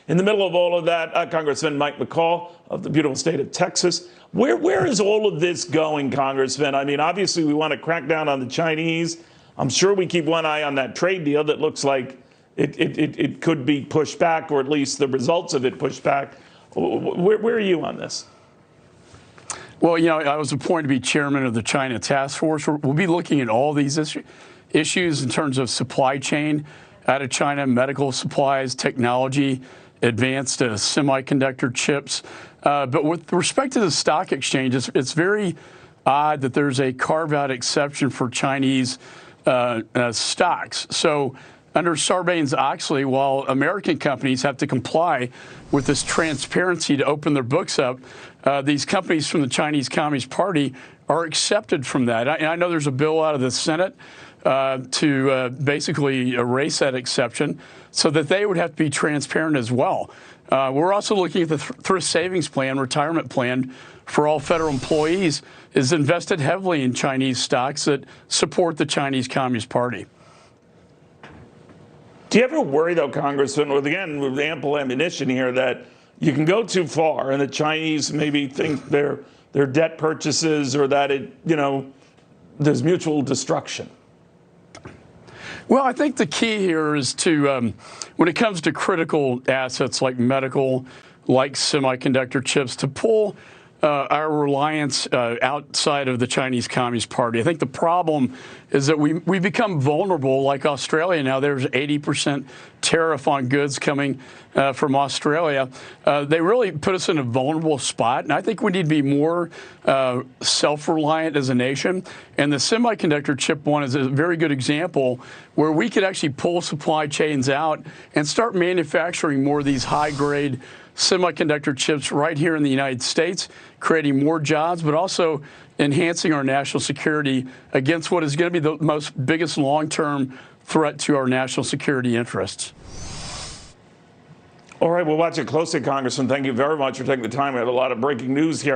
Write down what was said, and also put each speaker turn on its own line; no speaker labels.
In the middle of all of that, Congressman Mike McCaul of the beautiful state of Texas. Where is all of this going, Congressman? I mean, obviously, we want to crack down on the Chinese. I'm sure we keep one eye on that trade deal that looks like it could be pushed back, or at least the results of it pushed back. Where are you on this?
Well, you know, I was appointed to be chairman of the China Task Force. We'll be looking at all these issues in terms of supply chain out of China, medical supplies, technology, advanced semiconductor chips. But with respect to the stock exchange, it's very odd that there's a carve-out exception for Chinese stocks. So under Sarbanes-Oxley, while American companies have to comply with this transparency to open their books up, these companies from the Chinese Communist Party are excepted from that. I know there's a bill out of the Senate to basically erase that exception so that they would have to be transparent as well. We're also looking at the thrift savings plan, retirement plan for all federal employees is invested heavily in Chinese stocks that support the Chinese Communist Party.
Do you ever worry, though, Congressman, with, again, with ample ammunition here, that you can go too far and the Chinese maybe think their debt purchases or that there's mutual destruction?
Well, I think the key here is to, when it comes to critical assets like medical, like semiconductor chips, to pull our reliance outside of the Chinese Communist Party. I think the problem is that we become vulnerable, like Australia now. There's 80% tariff on goods coming from Australia. They really put us in a vulnerable spot, and I think we need to be more self-reliant as a nation. And the semiconductor chip one is a very good example where we could actually pull supply chains out and start manufacturing more of these high-grade semiconductor chips right here in the United States, creating more jobs, but also enhancing our national security against what is going to be the biggest long-term threat to our national security interests.
All right, we'll watch it closely, Congressman. Thank you very much for taking the time. We have a lot of breaking news here.